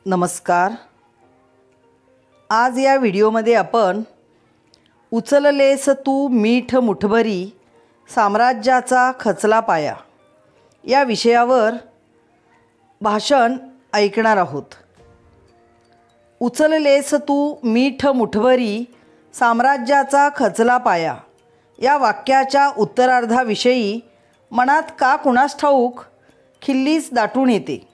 नमस्कार। आज या व्हिडिओमध्ये आपण उचललेस तू मीठ मुठभरी साम्राज्याचा खचला पाया या विषयावर भाषण ऐकणार आहोत। उचललेस तू मीठ मुठभरी साम्राज्याचा खचला पाया या वाक्याच्या उत्तरार्धाविषयी मनात का कुणास ठाऊक खिल्लीच दाटून येते।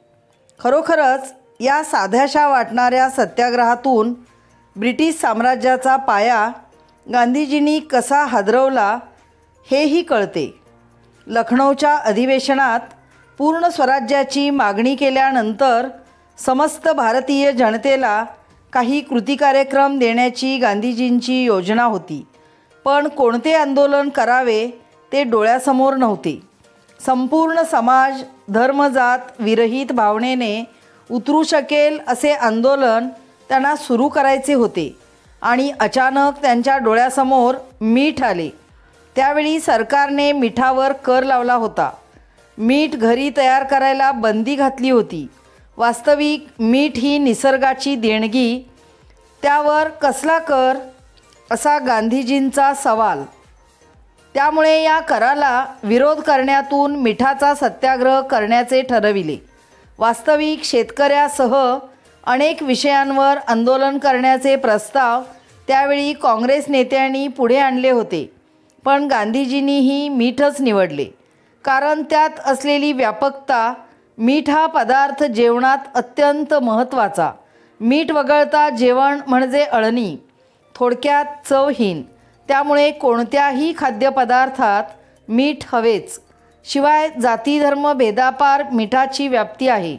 खरोखरच या साध्याशा वाटणाऱ्या सत्याग्रहातून ब्रिटिश साम्राज्याचा पाया गांधीजींनी कसा हादरवला हेही कळते। लखनौच्या अधिवेशनात पूर्ण स्वराज्याची मागणी केल्यानंतर समस्त भारतीय जनतेला काही कृती कार्यक्रम देण्याची गांधीजींची योजना होती, पण कोणते आंदोलन करावे ते डोळ्यासमोर नव्हते। संपूर्ण समाज धर्मजात विरहित भावनेने उतरू शकेल असे आंदोलन त्यांना सुरू करायचे होते आणि अचानक त्यांच्या डोळ्यासमोर मीठ आले। त्यावेळी सरकारने मिठावर कर लावला होता। मीठ घरी तयार करायला बंदी घातली होती। वास्तविक मीठ ही निसर्गाची देणगी, त्यावर कसला कर असा गांधीजींचा सवाल। त्यामुळे या कराला विरोध करण्यातून मिठाचा सत्याग्रह करण्याचे ठरविले। वास्तविक शेतकऱ्यासह अनेक विषयांवर आंदोलन करण्याचे प्रस्ताव त्यावेळी काँग्रेस नेत्यांनी पुढे आणले होते, पण गांधीजींनीही मीठच निवडले, कारण त्यात असलेली व्यापकता। मीठ हा पदार्थ जेवणात अत्यंत महत्त्वाचा। मीठ वगळता जेवण म्हणजे अळणी, थोडक्यात चवहीन। त्यामुळे कोणत्याही खाद्यपदार्थात मीठ हवेच। शिवाय जाती धर्म भेदापार मिठाची व्याप्ती आहे।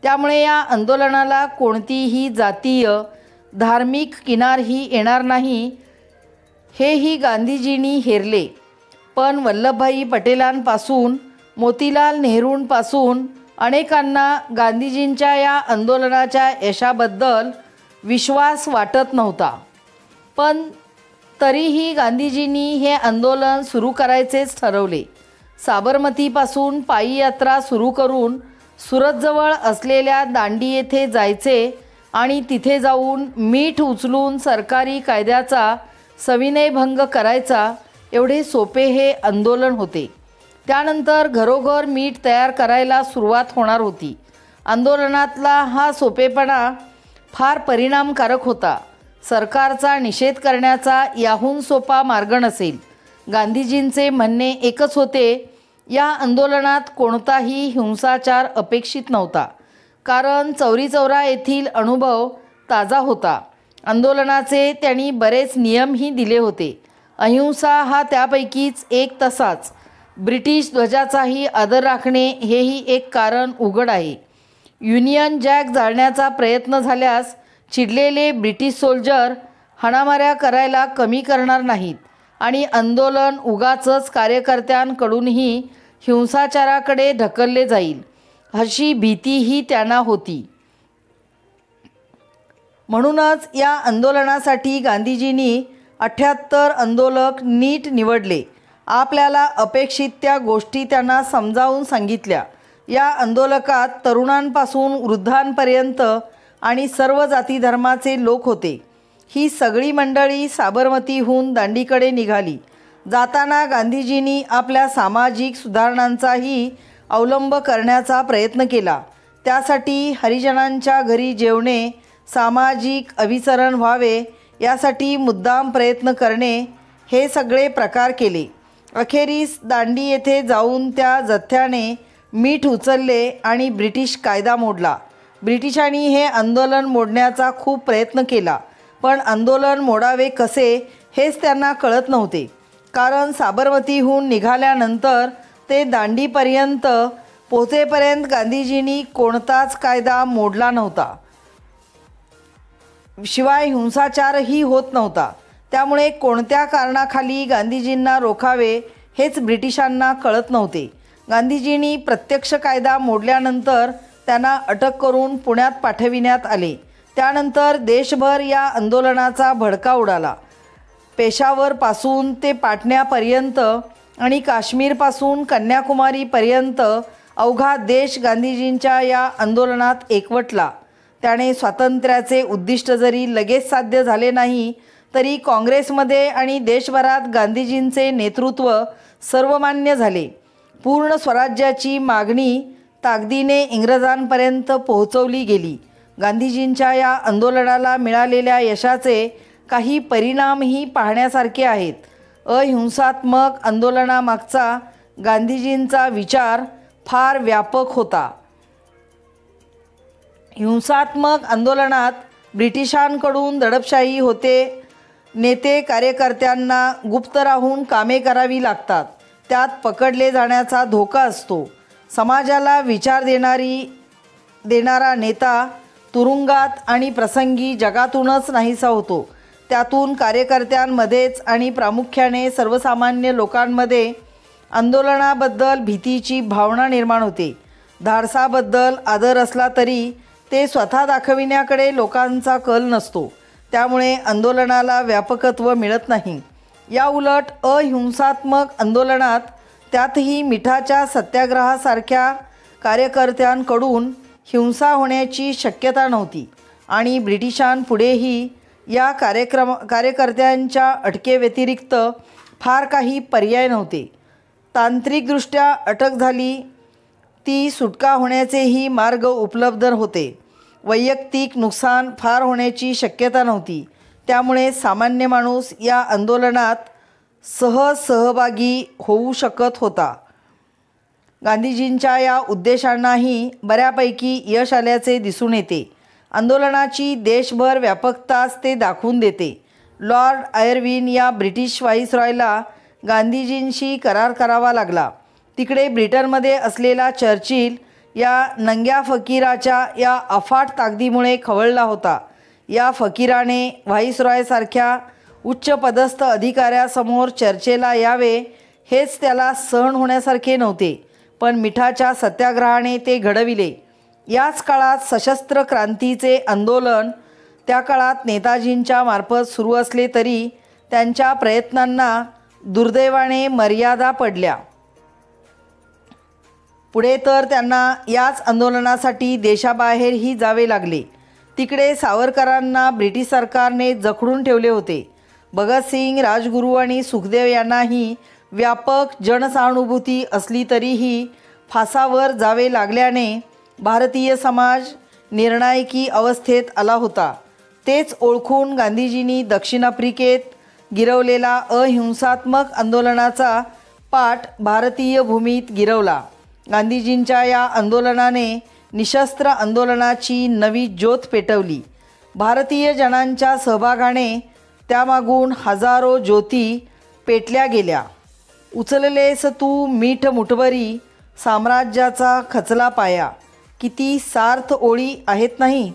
त्यामुळे या आंदोलनाला कोणतीही जातीय धार्मिक किनारही येणार नाही हेही गांधीजींनी हेरले। पण वल्लभभाई पटेलांपासून मोतीलाल नेहरूंपासून अनेकांना गांधीजींच्या या आंदोलनाच्या यशाबद्दल विश्वास वाटत नव्हता, पण तरीही गांधीजींनी हे आंदोलन सुरू करायचेच ठरवले। साबरमतीपासून पायी यात्रा सुरू करून सुरतजवळ असलेल्या दांडी येथे जायचे आणि तिथे जाऊन मीठ उचलून सरकारी कायद्याचा सविनय भंग करायचा, एवढे सोपे हे आंदोलन होते। त्यानंतर घरोघर मीठ तयार करायला सुरुवात होणार होती। आंदोलनातला हा सोपेपणा फार परिणामकारक होता। सरकारचा निषेध करण्याचा याहून सोपा मार्ग नसेल। गांधीजींचे म्हणणे एकच होते, या आंदोलनात कोणताही हिंसाचार अपेक्षित नव्हता, कारण चौरी चौरा येथील अनुभव ताजा होता। आंदोलनाचे त्यांनी बरेच नियमही दिले होते। अहिंसा हा त्यापैकीच एक तसाच। ब्रिटिश ध्वजाचाही आदर राखणे हेही एक कारण उघड आहे। युनियन जॅक जाळण्याचा प्रयत्न झाल्यास चिडलेले ब्रिटिश सोल्जर हाणामाऱ्या करायला कमी करणार नाहीत आणि आंदोलन उगाचच कार्यकर्त्यांकडूनही हिंसाचाराकडे ढकलले जाईल अशी भीतीही त्यांना होती। म्हणूनच या आंदोलनासाठी गांधीजींनी 78 आंदोलक नीट निवडले। आपल्याला अपेक्षित त्या गोष्टी त्यांना समजावून सांगितल्या। या आंदोलकात तरुणांपासून वृद्धांपर्यंत आणि सर्व जाती धर्माचे लोक होते। ही सगळी मंडळी साबरमतीहून दांडीकडे निघाली। जाताना गांधीजींनी आपल्या सामाजिक सुधारणांचाही अवलंब करण्याचा प्रयत्न केला। त्यासाठी हरिजनांच्या घरी जेवणे, सामाजिक अभिसरण व्हावे यासाठी मुद्दाम प्रयत्न करणे, हे सगळे प्रकार केले। अखेरीस दांडी येथे जाऊन त्या जथ्याने मीठ उचलले आणि ब्रिटिश कायदा मोडला। ब्रिटिशांनी हे आंदोलन मोडण्याचा खूप प्रयत्न केला, पण आंदोलन मोडावे कसे हेच त्यांना कळत नव्हते, कारण साबरमतीहून निघाल्यानंतर ते दांडीपर्यंत पोहोचेपर्यंत गांधीजींनी कोणताच कायदा मोडला नव्हता। शिवाय हिंसाचारही होत नव्हता। त्यामुळे कोणत्या कारणाखाली गांधीजींना रोखावे हेच ब्रिटिशांना कळत नव्हते। गांधीजींनी प्रत्यक्ष कायदा मोडल्यानंतर त्यांना अटक करून पुण्यात पाठविण्यात आले। त्यानंतर देशभर या आंदोलनाचा भडका उडाला। पेशावरपासून ते पाटण्यापर्यंत आणि काश्मीरपासून कन्याकुमारीपर्यंत अवघा देश गांधीजींच्या या आंदोलनात एकवटला। त्याने स्वातंत्र्याचे उद्दिष्ट जरी लगेच साध्य झाले नाही तरी काँग्रेसमध्ये आणि देशभरात गांधीजींचे नेतृत्व सर्वमान्य झाले. पूर्ण स्वराज्याची मागणी ताकदीने इंग्रजांपर्यंत पोहोचवली गेली. गांधीजींच्या या आंदोलनाला मिळालेल्या यशाचे काही परिणामही पाहण्यासारखे आहेत. अहिंसात्मक आंदोलनामागचा गांधीजींचा विचार फार व्यापक होता. हिंसात्मक आंदोलनात ब्रिटिशांकडून दडपशाही होते. नेते कार्यकर्त्यांना गुप्त राहून कामे करावी लागतात. त्यात पकडले जाण्याचा धोका असतो. समाजाला विचार देणारा नेता तुरुंगात आणि प्रसंगी जगातूनच नाहीसा होतो. त्यातून कार्यकर्त्यांमध्येच आणि प्रामुख्याने सर्वसामान्य लोकांमध्ये आंदोलनाबद्दल भीतीची भावना निर्माण होते. धाडसाबद्दल आदर असला तरी ते स्वतः दाखविण्याकडे लोकांचा कल नसतो. त्यामुळे आंदोलनाला व्यापकत्व मिळत नाही. या उलट अहिंसात्मक आंदोलनात, त्यातही मिठाच्या सत्याग्रहासारख्या कार्यकर्त्यांकडून हिंसा होण्याची शक्यता नव्हती आणि ब्रिटिशांपुढेही या कार्यकर्त्यांच्या अटकेव्यतिरिक्त फार काही पर्याय नव्हते. तांत्रिकदृष्ट्या अटक झाली ती सुटका होण्याचेही मार्ग उपलब्ध होते. वैयक्तिक नुकसान फार होण्याची शक्यता नव्हती. त्यामुळे सामान्य माणूस या आंदोलनात सहभागी होऊ शकत होता. गांधीजींच्या या उद्देशांनाही बऱ्यापैकी यश आल्याचे दिसून येते. आंदोलनाची देशभर व्यापकताच ते दाखवून देते. लॉर्ड आयर्विन या ब्रिटिश व्हाईसरॉयला गांधीजींशी करार करावा लागला. तिकडे ब्रिटनमध्ये असलेला चर्चिल या नंग्या फकीराच्या या अफाट ताकदीमुळे खवळला होता. या फकीराने व्हाईसरॉयसारख्या उच्चपदस्थ अधिकाऱ्यासमोर चर्चेला यावे हेच त्याला सहन होण्यासारखे नव्हते. पण मिठाच्या सत्याग्रहाने ते घडविले. याच काळात सशस्त्र क्रांतीचे आंदोलन त्या काळात नेताजींच्या मार्फत सुरू असले तरी त्यांच्या प्रयत्नांना दुर्दैवाने मर्यादा पडल्या. पुढे तर त्यांना याच आंदोलनासाठी देशाबाहेरही जावे लागले. तिकडे सावरकरांना ब्रिटिश सरकारने जखडून ठेवले होते. भगतसिंग, राजगुरू आणि सुखदेव यांनाही व्यापक जनसहानुभूती असली तरीही फासावर जावे लागल्याने भारतीय समाज निर्णायकी अवस्थेत आला होता. तेच ओळखून गांधीजींनी दक्षिण आफ्रिकेत गिरवलेला अहिंसात्मक आंदोलनाचा पाठ भारतीय भूमीत गिरवला. गांधीजींच्या या आंदोलनाने निशस्त्र आंदोलनाची नवी ज्योत पेटवली. भारतीय जनांच्या सहभागाने त्यामागून हजारो ज्योती पेटल्या गेल्या. उचललेस तू मीठ मुठभरी, साम्राज्याचा खचला पाया. किती सार्थ ओळी आहेत नाही.